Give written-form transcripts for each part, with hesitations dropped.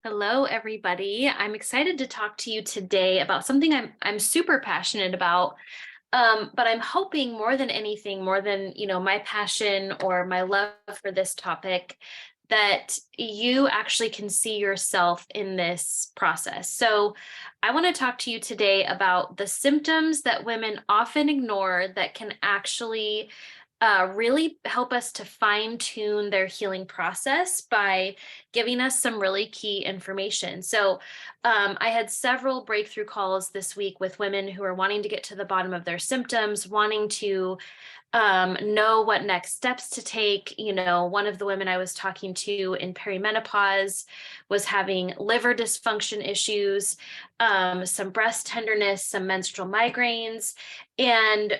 Hello, everybody. I'm excited to talk to you today about something I'm super passionate about. But I'm hoping more than anything, more than my passion or my love for this topic, that you actually can see yourself in this process. So I want to talk to you today about the symptoms that women often ignore that can actually really help us to fine tune their healing process by giving us some really key information. So, I had several breakthrough calls this week with women who are wanting to get to the bottom of their symptoms, wanting to know what next steps to take. One of the women I was talking to in perimenopause was having liver dysfunction issues, some breast tenderness, some menstrual migraines, and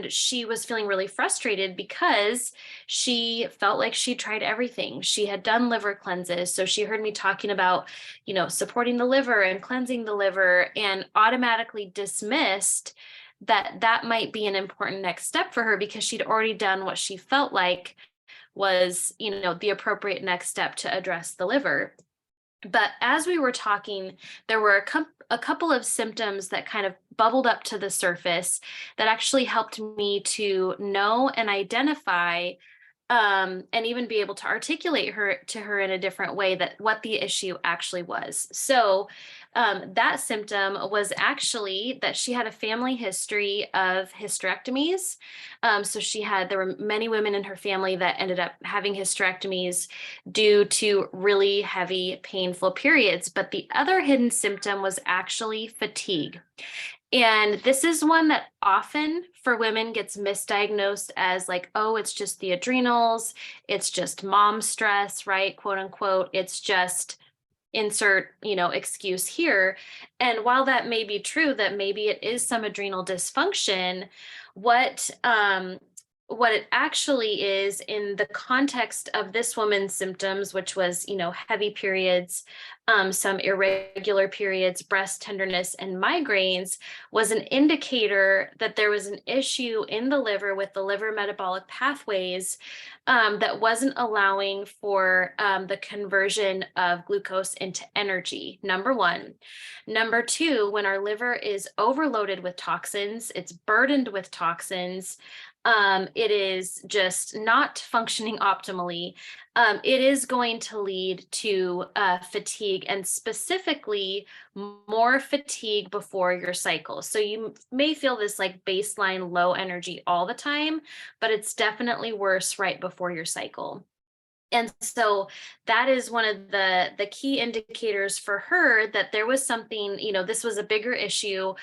she was feeling really frustrated because she felt like she tried everything. She had done liver cleanses. So she heard me talking about, supporting the liver and cleansing the liver, and automatically dismissed that might be an important next step for her because she'd already done what she felt like was, the appropriate next step to address the liver. But as we were talking, there were a couple of symptoms that kind of bubbled up to the surface that actually helped me to know and identify, and even be able to articulate her in a different way, that what the issue actually was. So that symptom was actually that she had a family history of hysterectomies. So there were many women in her family that ended up having hysterectomies due to really heavy, painful periods. But the other hidden symptom was actually fatigue. And this is one that often for women gets misdiagnosed as like, oh, it's just the adrenals, it's just mom stress, right? Quote unquote. It's just insert, excuse here. And while that may be true, that maybe it is some adrenal dysfunction, what what it actually is in the context of this woman's symptoms, which was, heavy periods, some irregular periods, breast tenderness, and migraines, was an indicator that there was an issue in the liver with the liver metabolic pathways, that wasn't allowing for the conversion of glucose into energy, number one. Number two, when our liver is overloaded with toxins, it's burdened with toxins, it is just not functioning optimally. It is going to lead to fatigue, and specifically more fatigue before your cycle. So you may feel this like baseline low energy all the time, but it's definitely worse right before your cycle. And so that is one of the key indicators for her that there was something, this was a bigger issue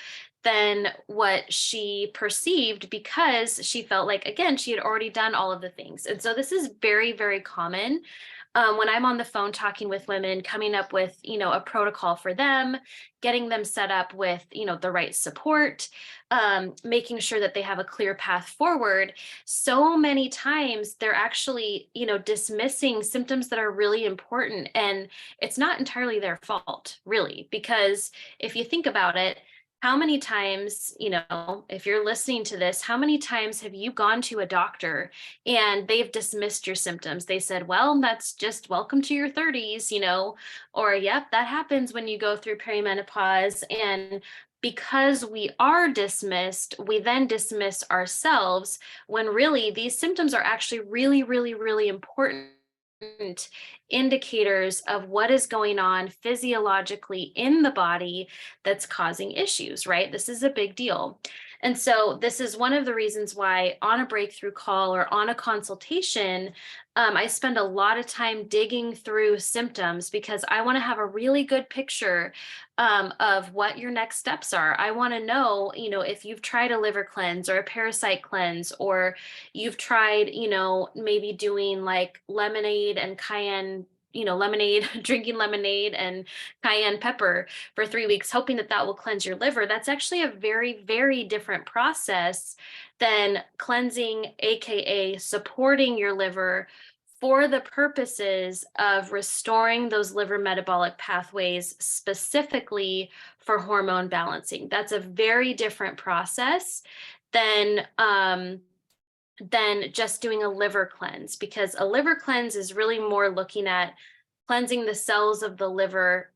than what she perceived, because she felt like, again, she had already done all of the things. And so this is very, very common. When I'm on the phone talking with women, coming up with, a protocol for them, getting them set up with, the right support, making sure that they have a clear path forward. So many times they're actually, dismissing symptoms that are really important. And it's not entirely their fault, really, because if you think about it, how many times, if you're listening to this, how many times have you gone to a doctor and they've dismissed your symptoms? They said, well, that's just welcome to your 30s, or yep, that happens when you go through perimenopause. And because we are dismissed, we then dismiss ourselves, when really these symptoms are actually really, really, really important indicators of what is going on physiologically in the body that's causing issues, right? This is a big deal. And so this is one of the reasons why on a breakthrough call or on a consultation, I spend a lot of time digging through symptoms, because I want to have a really good picture of what your next steps are. I want to know, if you've tried a liver cleanse or a parasite cleanse, or you've tried, maybe doing like lemonade and cayenne, lemonade, drinking lemonade and cayenne pepper for 3 weeks, hoping that that will cleanse your liver. That's actually a very, very different process than cleansing, AKA supporting your liver for the purposes of restoring those liver metabolic pathways, specifically for hormone balancing. That's a very different process than just doing a liver cleanse, because a liver cleanse is really more looking at cleansing the cells of the liver,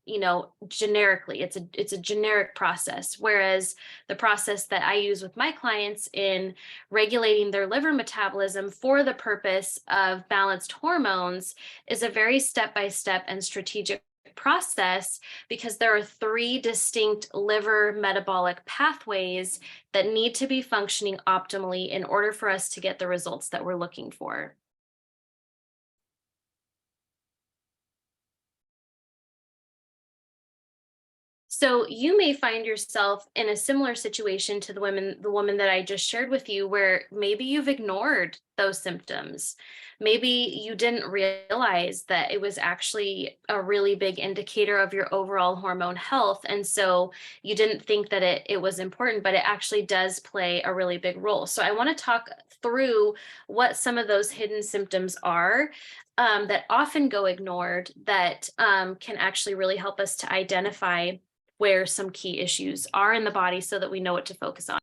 generically. It's a generic process. Whereas the process that I use with my clients in regulating their liver metabolism for the purpose of balanced hormones is a very step-by-step and strategic process, because there are 3 distinct liver metabolic pathways that need to be functioning optimally in order for us to get the results that we're looking for. So you may find yourself in a similar situation to the woman that I just shared with you, where maybe you've ignored those symptoms. Maybe you didn't realize that it was actually a really big indicator of your overall hormone health. And so you didn't think that it was important, but it actually does play a really big role. So I want to talk through what some of those hidden symptoms are, that often go ignored, that can actually really help us to identify where some key issues are in the body so that we know what to focus on.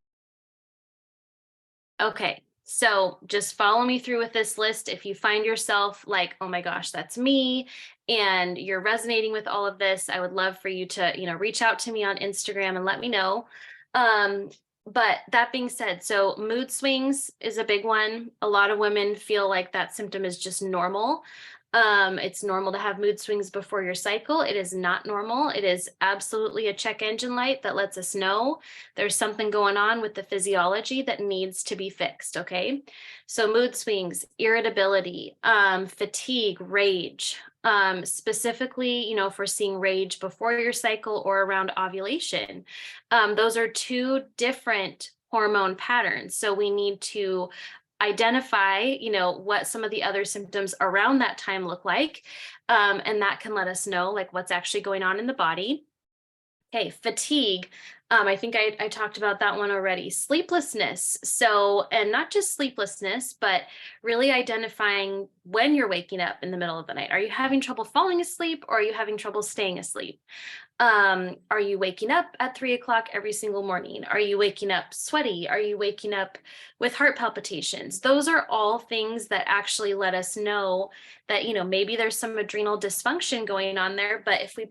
Okay, so just follow me through with this list. If you find yourself like, oh my gosh, that's me, and you're resonating with all of this, I would love for you to, reach out to me on Instagram and let me know. Um, but that being said, so mood swings is a big one. A lot of women feel like that symptom is just normal. It's normal to have mood swings before your cycle. It is not normal. It is absolutely a check engine light that lets us know there's something going on with the physiology that needs to be fixed. Okay. So mood swings, irritability, fatigue, rage, specifically, if we're seeing rage before your cycle or around ovulation, those are 2 different hormone patterns. So we need to identify, what some of the other symptoms around that time look like. And that can let us know like what's actually going on in the body. Okay, fatigue. I think I talked about that one already. Sleeplessness. So, and not just sleeplessness, but really identifying when you're waking up in the middle of the night. Are you having trouble falling asleep, or are you having trouble staying asleep? Are you waking up at 3 o'clock every single morning? Are you waking up sweaty? Are you waking up with heart palpitations? Those are all things that actually let us know that, maybe there's some adrenal dysfunction going on there. But if we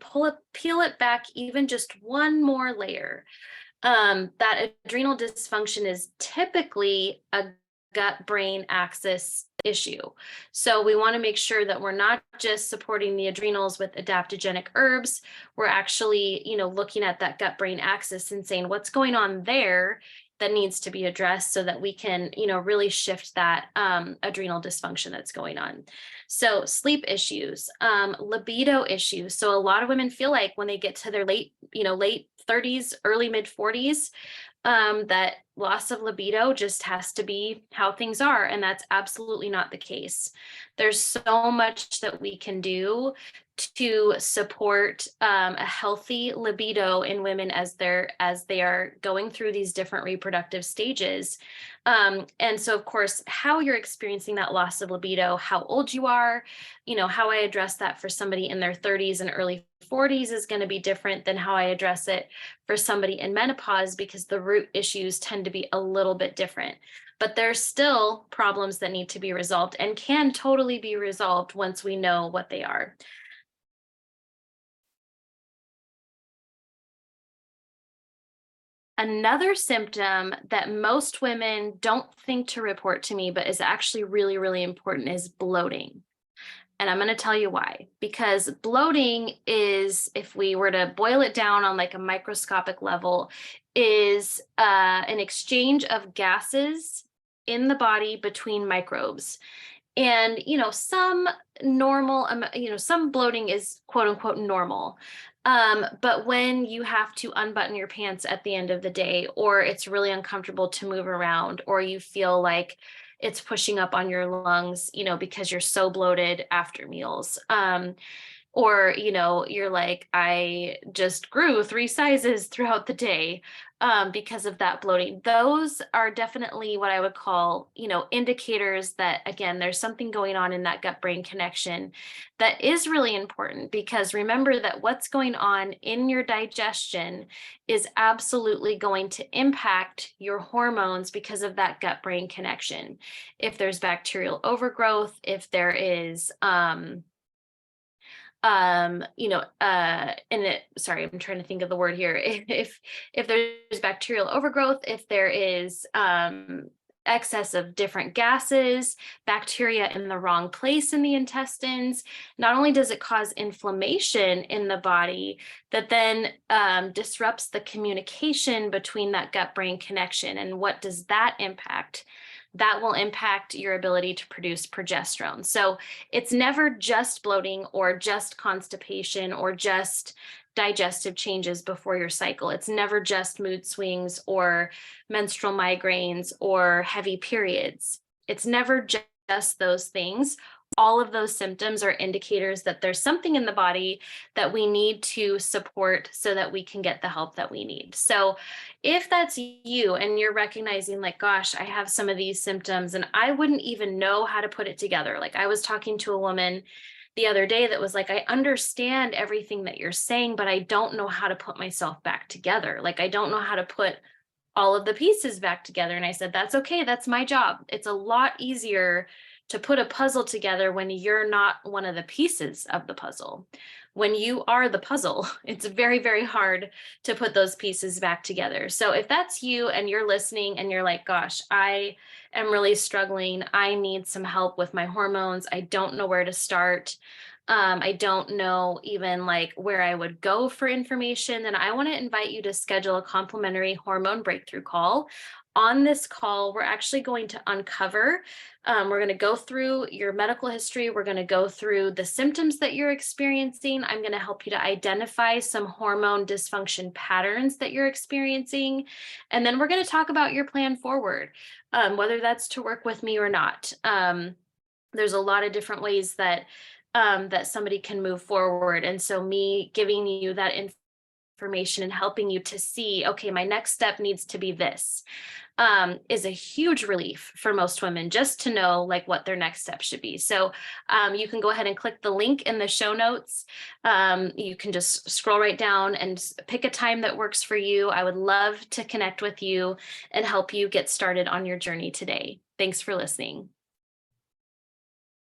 peel it back even just one more layer, that adrenal dysfunction is typically a gut brain axis issue. So we want to make sure that we're not just supporting the adrenals with adaptogenic herbs. We're actually, looking at that gut brain axis and saying what's going on there that needs to be addressed so that we can, really shift that adrenal dysfunction that's going on. So sleep issues, libido issues. So a lot of women feel like when they get to their late 30s, early mid 40s, that loss of libido just has to be how things are. And that's absolutely not the case. There's so much that we can do to support a healthy libido in women as they are going through these different reproductive stages. And so, of course, how you're experiencing that loss of libido, how old you are, how I address that for somebody in their 30s and early 40s is going to be different than how I address it for somebody in menopause, because the root issues tend to be a little bit different. But there's still problems that need to be resolved and can totally be resolved once we know what they are. Another symptom that most women don't think to report to me, but is actually really, really important, is bloating. And I'm going to tell you why. Because bloating is, if we were to boil it down on like a microscopic level, is an exchange of gases in the body between microbes. And, some normal, some bloating is quote unquote normal. But when you have to unbutton your pants at the end of the day, or it's really uncomfortable to move around, or you feel like it's pushing up on your lungs, because you're so bloated after meals. Or, you're like, I just grew 3 sizes throughout the day because of that bloating. Those are definitely what I would call, indicators that, again, there's something going on in that gut brain connection that is really important. Because remember that what's going on in your digestion is absolutely going to impact your hormones because of that gut brain connection. If there's bacterial overgrowth, if there is, sorry, I'm trying to think of the word here. If there's bacterial overgrowth, if there is excess of different gases, bacteria in the wrong place in the intestines, not only does it cause inflammation in the body, that then disrupts the communication between that gut-brain connection. And what does that impact? That will impact your ability to produce progesterone. So it's never just bloating or just constipation or just digestive changes before your cycle. It's never just mood swings or menstrual migraines or heavy periods. It's never just those things. All of those symptoms are indicators that there's something in the body that we need to support so that we can get the help that we need. So if that's you and you're recognizing like, gosh, I have some of these symptoms and I wouldn't even know how to put it together. Like I was talking to a woman the other day that was like, I understand everything that you're saying, but I don't know how to put myself back together. Like I don't know how to put all of the pieces back together. And I said, that's okay. That's my job. It's a lot easier to put a puzzle together when you're not one of the pieces of the puzzle. When you are the puzzle, it's very, very hard to put those pieces back together. So if that's you and you're listening and you're like, gosh, I am really struggling. I need some help with my hormones. I don't know where to start. I don't know even like where I would go for information, then I want to invite you to schedule a complimentary hormone breakthrough call. On this call, we're actually going to uncover, we're going to go through your medical history. We're going to go through the symptoms that you're experiencing. I'm going to help you to identify some hormone dysfunction patterns that you're experiencing. And then we're going to talk about your plan forward, whether that's to work with me or not. There's a lot of different ways that that somebody can move forward. And so me giving you that information and helping you to see, okay, my next step needs to be this, is a huge relief for most women just to know like what their next step should be. So you can go ahead and click the link in the show notes. You can just scroll right down and pick a time that works for you. I would love to connect with you and help you get started on your journey today. Thanks for listening.